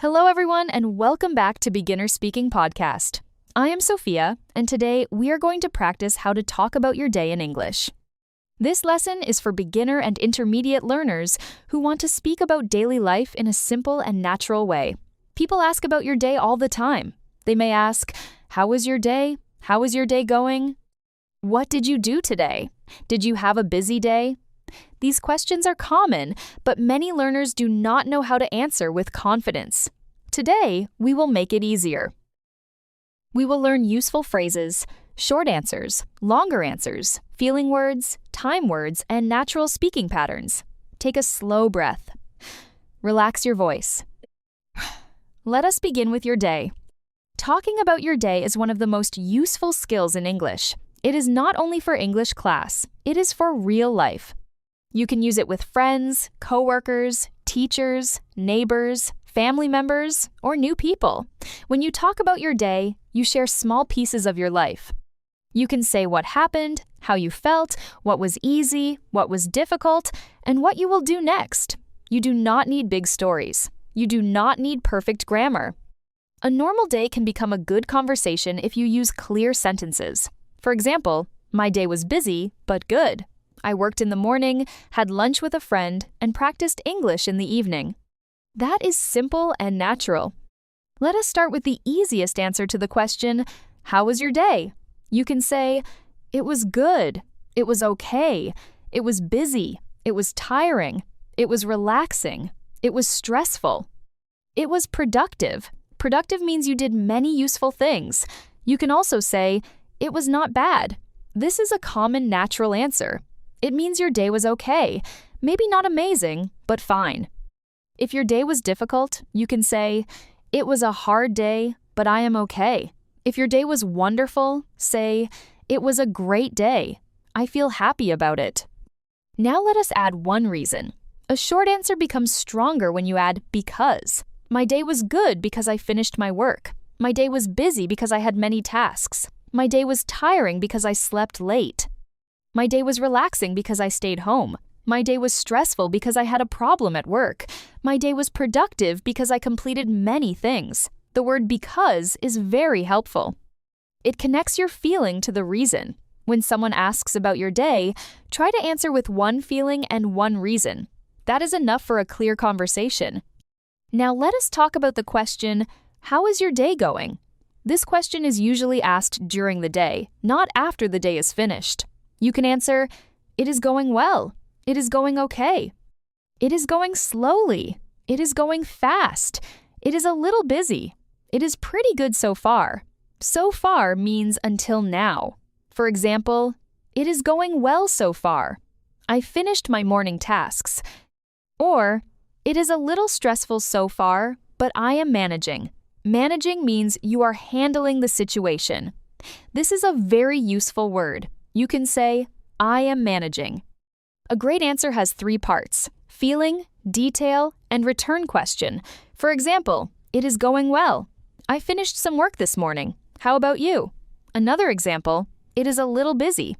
Hello, everyone, and welcome back to Beginner Speaking Podcast. I am Sophia, and today we are going to practice how to talk about your day in English. This lesson is for beginner and intermediate learners who want to speak about daily life in a simple and natural way. People ask about your day all the time. They may ask, "How was your day? How is your day going? What did you do today? Did you have a busy day?" These questions are common, but many learners do not know how to answer with confidence. Today, we will make it easier. We will learn useful phrases, short answers, longer answers, feeling words, time words, and natural speaking patterns. Take a slow breath. Relax your voice. Let us begin with your day. Talking about your day is one of the most useful skills in English. It is not only for English class, it is for real life. You can use it with friends, coworkers, teachers, neighbors, family members, or new people. When you talk about your day, you share small pieces of your life. You can say what happened, how you felt, what was easy, what was difficult, and what you will do next. You do not need big stories. You do not need perfect grammar. A normal day can become a good conversation if you use clear sentences. For example, my day was busy, but good. I worked in the morning, had lunch with a friend, and practiced English in the evening. That is simple and natural. Let us start with the easiest answer to the question, "How was your day?" You can say, "It was good. It was okay. It was busy. It was tiring. It was relaxing. It was stressful. It was productive." Productive means you did many useful things. You can also say, "It was not bad." This is a common natural answer. It means your day was okay, maybe not amazing, but fine. If your day was difficult, you can say, "It was a hard day, but I am okay." If your day was wonderful, say, "It was a great day. I feel happy about it." Now let us add one reason. A short answer becomes stronger when you add because. My day was good because I finished my work. My day was busy because I had many tasks. My day was tiring because I slept late. My day was relaxing because I stayed home. My day was stressful because I had a problem at work. My day was productive because I completed many things. The word because is very helpful. It connects your feeling to the reason. When someone asks about your day, try to answer with one feeling and one reason. That is enough for a clear conversation. Now let us talk about the question, "How is your day going?" This question is usually asked during the day, not after the day is finished. You can answer, "It is going well. It is going okay. It is going slowly. It is going fast. It is a little busy. It is pretty good so far." So far means until now. For example, "It is going well so far. I finished my morning tasks." Or, "It is a little stressful so far, but I am managing." Managing means you are handling the situation. This is a very useful word. You can say, "I am managing." A great answer has 3 parts: feeling, detail, and return question. For example, "It is going well. I finished some work this morning. How about you?" Another example, "It is a little busy.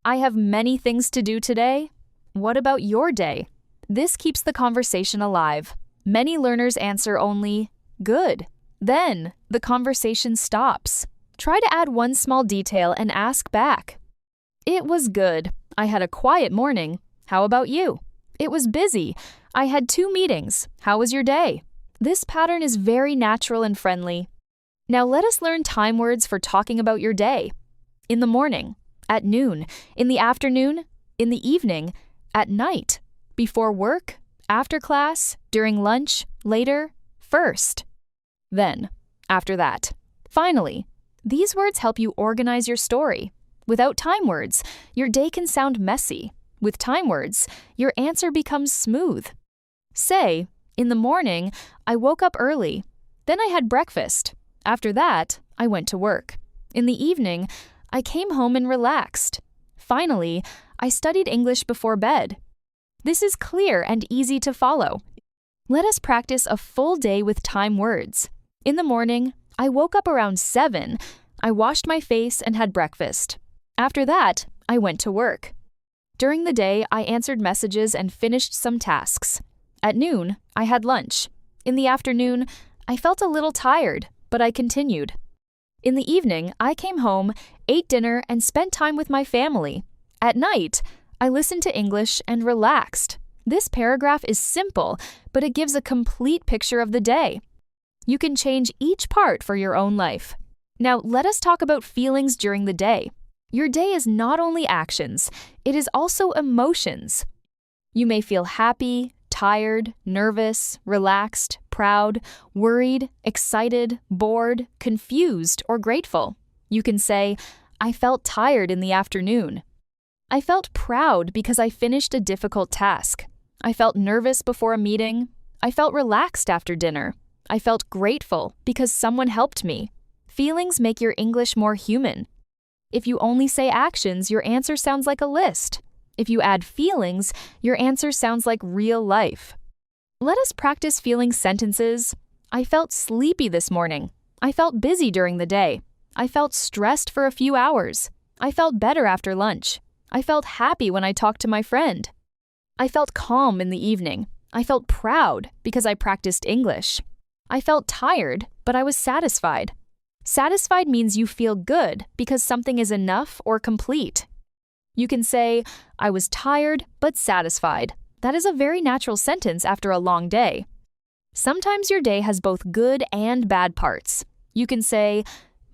I have many things to do today. What about your day?" This keeps the conversation alive. Many learners answer only, "Good." Then, the conversation stops. Try to add one small detail and ask back. "It was good. I had a quiet morning. How about you?" "It was busy. I had 2 meetings. How was your day?" This pattern is very natural and friendly. Now let us learn time words for talking about your day. In the morning, at noon, in the afternoon, in the evening, at night, before work, after class, during lunch, later, first, then, after that. Finally, these words help you organize your story. Without time words, your day can sound messy. With time words, your answer becomes smooth. Say, "In the morning, I woke up early. Then I had breakfast. After that, I went to work. In the evening, I came home and relaxed. Finally, I studied English before bed." This is clear and easy to follow. Let us practice a full day with time words. In the morning, I woke up around 7. I washed my face and had breakfast. After that, I went to work. During the day, I answered messages and finished some tasks. At noon, I had lunch. In the afternoon, I felt a little tired, but I continued. In the evening, I came home, ate dinner, and spent time with my family. At night, I listened to English and relaxed. This paragraph is simple, but it gives a complete picture of the day. You can change each part for your own life. Now, let us talk about feelings during the day. Your day is not only actions, it is also emotions. You may feel happy, tired, nervous, relaxed, proud, worried, excited, bored, confused, or grateful. You can say, I felt tired in the afternoon. I felt proud because I finished a difficult task. I felt nervous before a meeting. I felt relaxed after dinner. I felt grateful because someone helped me. Feelings make your English more human. If you only say actions, your answer sounds like a list. If you add feelings, your answer sounds like real life. Let us practice feeling sentences. I felt sleepy this morning. I felt busy during the day. I felt stressed for a few hours. I felt better after lunch. I felt happy when I talked to my friend. I felt calm in the evening. I felt proud because I practiced English. I felt tired, but I was satisfied. Satisfied means you feel good because something is enough or complete. You can say, I was tired but satisfied. That is a very natural sentence after a long day. Sometimes your day has both good and bad parts. You can say,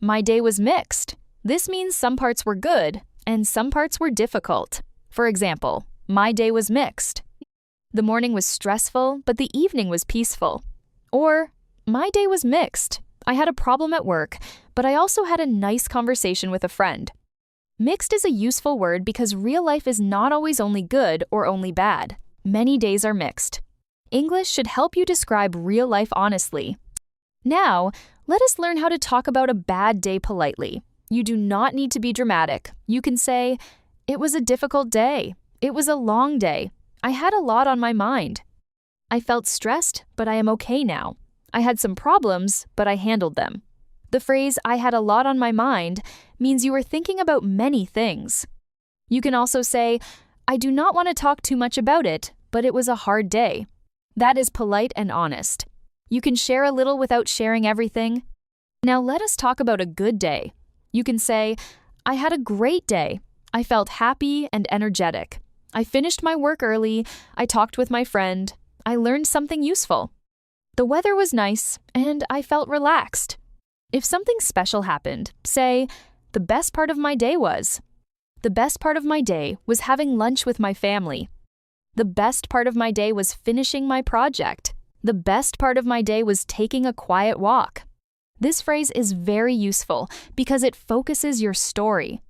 my day was mixed. This means some parts were good and some parts were difficult. For example, my day was mixed. The morning was stressful, but the evening was peaceful. Or, my day was mixed. I had a problem at work, but I also had a nice conversation with a friend. Mixed is a useful word because real life is not always only good or only bad. Many days are mixed. English should help you describe real life honestly. Now, let us learn how to talk about a bad day politely. You do not need to be dramatic. You can say, it was a difficult day. It was a long day. I had a lot on my mind. I felt stressed, but I am okay now. I had some problems, but I handled them. The phrase, I had a lot on my mind, means you were thinking about many things. You can also say, I do not want to talk too much about it, but it was a hard day. That is polite and honest. You can share a little without sharing everything. Now let us talk about a good day. You can say, I had a great day. I felt happy and energetic. I finished my work early. I talked with my friend. I learned something useful. The weather was nice, and I felt relaxed. If something special happened, say, the best part of my day was. The best part of my day was having lunch with my family. The best part of my day was finishing my project. The best part of my day was taking a quiet walk. This phrase is very useful because it focuses your story.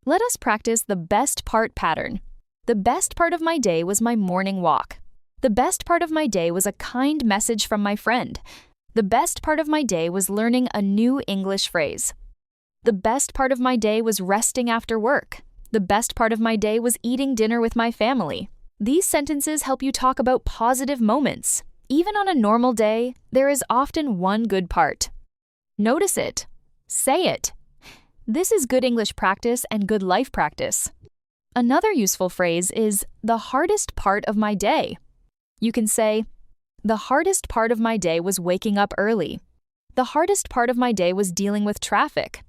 Let us practice the best part pattern. The best part of my day was my morning walk. The best part of my day was a kind message from my friend. The best part of my day was learning a new English phrase. The best part of my day was resting after work. The best part of my day was eating dinner with my family. These sentences help you talk about positive moments. Even on a normal day, there is often one good part. Notice it. Say it. This is good English practice and good life practice. Another useful phrase is the hardest part of my day. You can say, the hardest part of my day was waking up early. The hardest part of my day was dealing with traffic.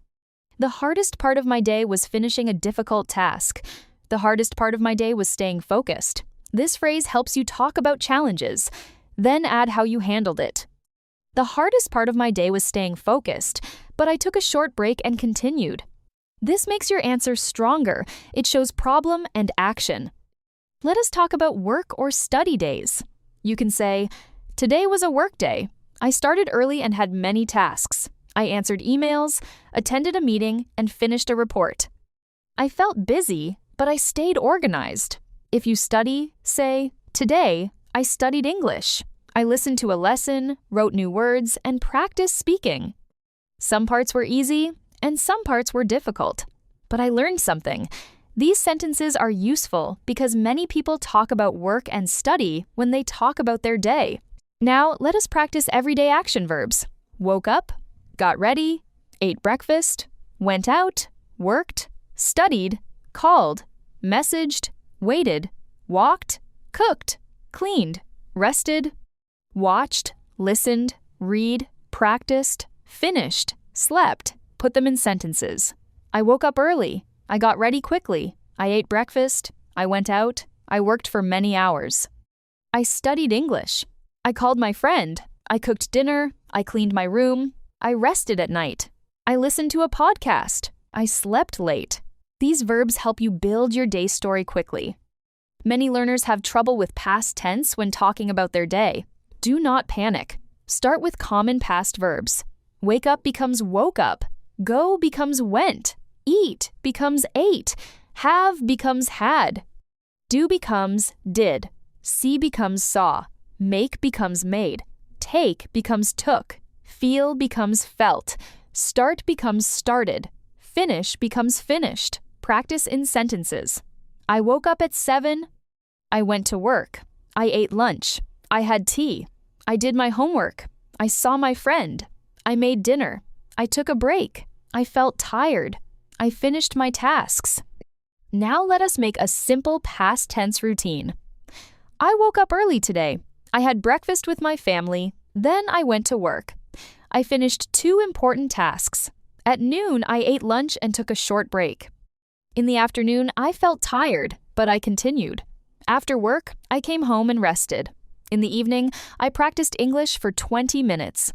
The hardest part of my day was finishing a difficult task. The hardest part of my day was staying focused. This phrase helps you talk about challenges, then add how you handled it. The hardest part of my day was staying focused, but I took a short break and continued. This makes your answer stronger. It shows problem and action. Let us talk about work or study days. You can say, today was a work day. I started early and had many tasks. I answered emails, attended a meeting, and finished a report. I felt busy, but I stayed organized. If you study, say, today, I studied English. I listened to a lesson, wrote new words, and practiced speaking. Some parts were easy, and some parts were difficult. But I learned something. These sentences are useful because many people talk about work and study when they talk about their day. Now, let us practice everyday action verbs. Woke up, got ready, ate breakfast, went out, worked, studied, called, messaged, waited, walked, cooked, cleaned, rested, watched, listened, read, practiced, finished, slept. Put them in sentences. I woke up early. I got ready quickly. I ate breakfast. I went out. I worked for many hours. I studied English. I called my friend. I cooked dinner. I cleaned my room. I rested at night. I listened to a podcast. I slept late. These verbs help you build your day story quickly. Many learners have trouble with past tense when talking about their day. Do not panic. Start with common past verbs. Wake up becomes woke up. Go becomes went. Eat becomes ate. Have becomes had. Do becomes did. See becomes saw. Make becomes made. Take becomes took. Feel becomes felt. Start becomes started. Finish becomes finished. Practice in sentences. I woke up at 7. I went to work. I ate lunch. I had tea. I did my homework. I saw my friend. I made dinner. I took a break. I felt tired. I finished my tasks. Now let us make a simple past tense routine. I woke up early today. I had breakfast with my family. Then I went to work. I finished 2 important tasks. At noon, I ate lunch and took a short break. In the afternoon, I felt tired, but I continued. After work, I came home and rested. In the evening, I practiced English for 20 minutes.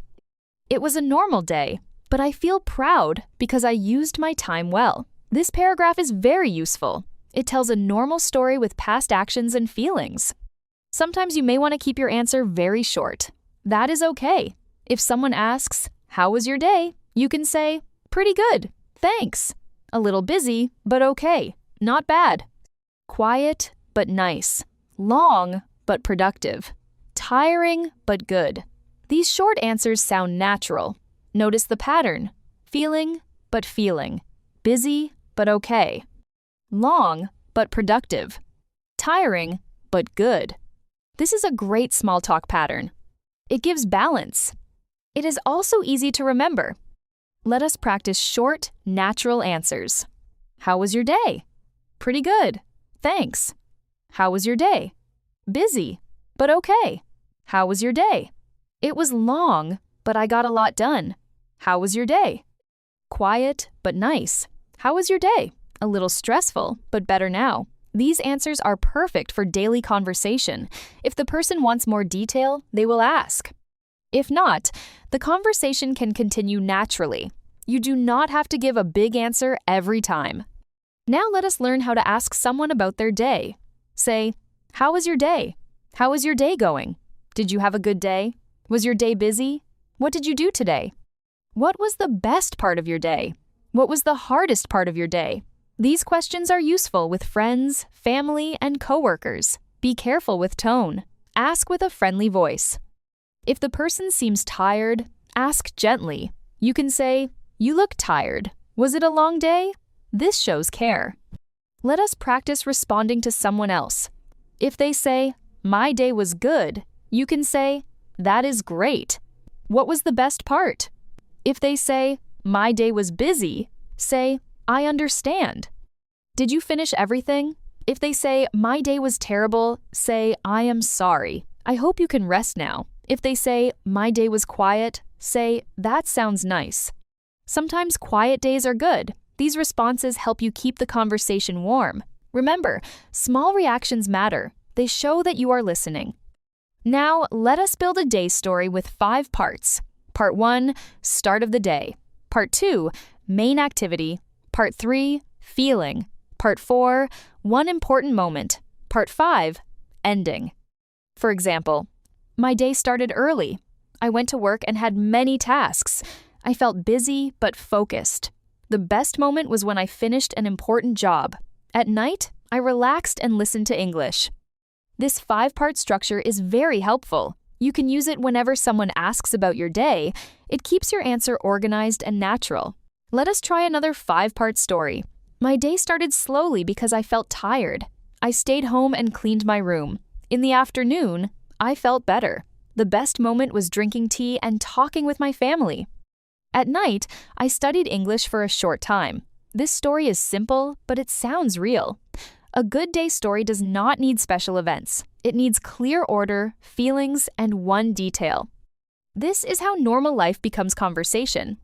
It was a normal day, but I feel proud because I used my time well. This paragraph is very useful. It tells a normal story with past actions and feelings. Sometimes you may want to keep your answer very short. That is okay. If someone asks, "How was your day?" you can say, "Pretty good, thanks." A little busy, but okay. Not bad. Quiet, but nice. Long, but productive. Tiring, but good. These short answers sound natural. Notice the pattern. Feeling, but feeling. Busy, but okay. Long, but productive. Tiring, but good. This is a great small talk pattern. It gives balance. It is also easy to remember. Let us practice short, natural answers. How was your day? Pretty good, thanks. How was your day? Busy, but okay. How was your day? It was long, but I got a lot done. How was your day? Quiet, but nice. How was your day? A little stressful, but better now. These answers are perfect for daily conversation. If the person wants more detail, they will ask. If not, the conversation can continue naturally. You do not have to give a big answer every time. Now let us learn how to ask someone about their day. Say, "How was your day? How is your day going? Did you have a good day? Was your day busy? What did you do today? What was the best part of your day? What was the hardest part of your day?" These questions are useful with friends, family, and coworkers. Be careful with tone. Ask with a friendly voice. If the person seems tired, ask gently. You can say, "You look tired. Was it a long day?" This shows care. Let us practice responding to someone else. If they say, "My day was good," you can say, "That is great. What was the best part?" If they say, "My day was busy," say, "I understand." Did you finish everything? If they say, "My day was terrible," say, "I am sorry. I hope you can rest now." If they say, "My day was quiet," say, "That sounds nice." Sometimes quiet days are good. These responses help you keep the conversation warm. Remember, small reactions matter. They show that you are listening. Now, let us build a day story with 5 parts. Part 1, start of the day. Part 2, main activity. Part 3, feeling. Part 4, one important moment. Part 5, ending. For example, my day started early. I went to work and had many tasks. I felt busy but focused. The best moment was when I finished an important job. At night, I relaxed and listened to English. This 5-part structure is very helpful. You can use it whenever someone asks about your day. It keeps your answer organized and natural. Let us try another 5-part story. My day started slowly because I felt tired. I stayed home and cleaned my room. In the afternoon, I felt better. The best moment was drinking tea and talking with my family. At night, I studied English for a short time. This story is simple, but it sounds real. A good day story does not need special events. It needs clear order, feelings, and one detail. This is how normal life becomes conversation.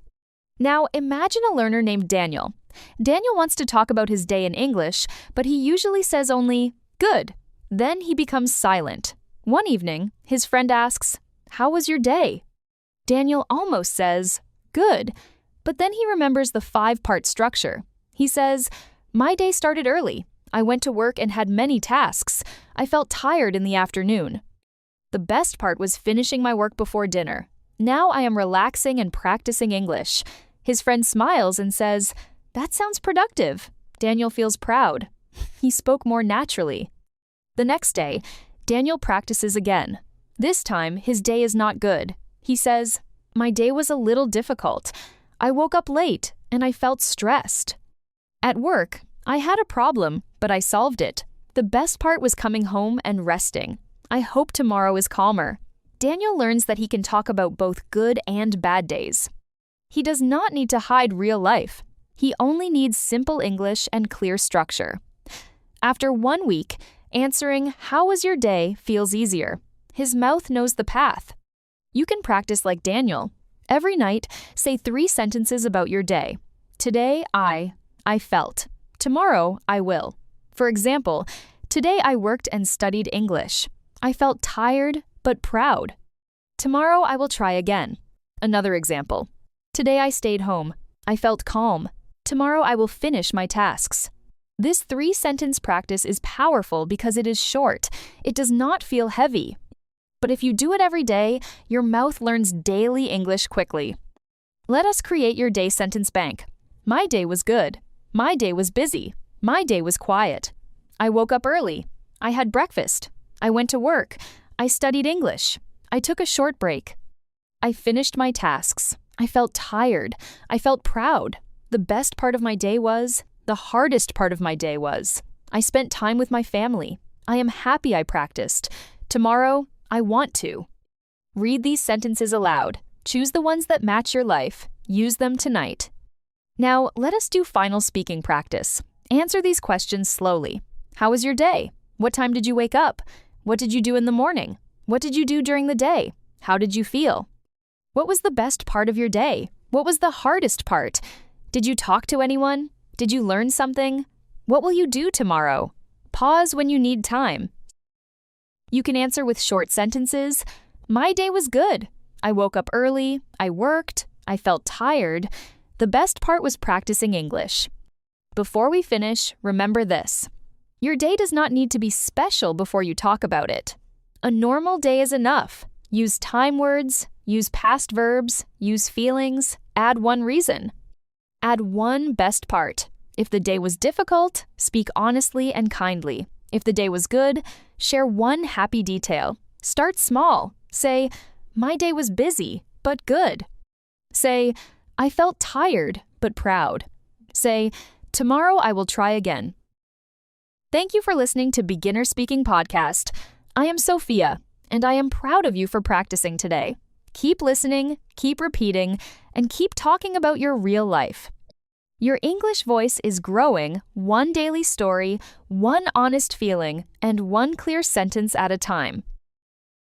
Now, imagine a learner named Daniel. Daniel wants to talk about his day in English, but he usually says only, "Good." Then he becomes silent. One evening, his friend asks, "How was your day?" Daniel almost says, "Good," but then he remembers the 5-part structure. He says, "My day started early. I went to work and had many tasks. I felt tired in the afternoon. The best part was finishing my work before dinner. Now I am relaxing and practicing English." His friend smiles and says, "That sounds productive." Daniel feels proud. He spoke more naturally. The next day, Daniel practices again. This time, his day is not good. He says, "My day was a little difficult. I woke up late and I felt stressed. At work, I had a problem, but I solved it. The best part was coming home and resting. I hope tomorrow is calmer." Daniel learns that he can talk about both good and bad days. He does not need to hide real life. He only needs simple English and clear structure. After 1 week, answering "How was your day?" feels easier. His mouth knows the path. You can practice like Daniel. Every night, say 3 sentences about your day. Today, I felt. Tomorrow, I will. For example, today I worked and studied English. I felt tired, but proud. Tomorrow, I will try again. Another example. Today I stayed home. I felt calm. Tomorrow, I will finish my tasks. This 3-sentence practice is powerful because it is short. It does not feel heavy. But if you do it every day, your mouth learns daily English quickly. Let us create your day sentence bank. My day was good. My day was busy. My day was quiet. I woke up early. I had breakfast. I went to work. I studied English. I took a short break. I finished my tasks. I felt tired. I felt proud. The best part of my day was, the hardest part of my day was. I spent time with my family. I am happy I practiced. Tomorrow, I want to. Read these sentences aloud. Choose the ones that match your life. Use them tonight. Now, let us do final speaking practice. Answer these questions slowly. How was your day? What time did you wake up? What did you do in the morning? What did you do during the day? How did you feel? What was the best part of your day? What was the hardest part? Did you talk to anyone? Did you learn something? What will you do tomorrow? Pause when you need time. You can answer with short sentences. My day was good. I woke up early. I worked. I felt tired. The best part was practicing English. Before we finish, remember this. Your day does not need to be special before you talk about it. A normal day is enough. Use time words, use past verbs, use feelings, add one reason. Add one best part. If the day was difficult, speak honestly and kindly. If the day was good, share one happy detail. Start small. Say, "My day was busy, but good." Say, "I felt tired, but proud." Say, "Tomorrow I will try again." Thank you for listening to Beginner Speaking Podcast. I am Sophia, and I am proud of you for practicing today. Keep listening, keep repeating, and keep talking about your real life. Your English voice is growing one daily story, one honest feeling, and one clear sentence at a time.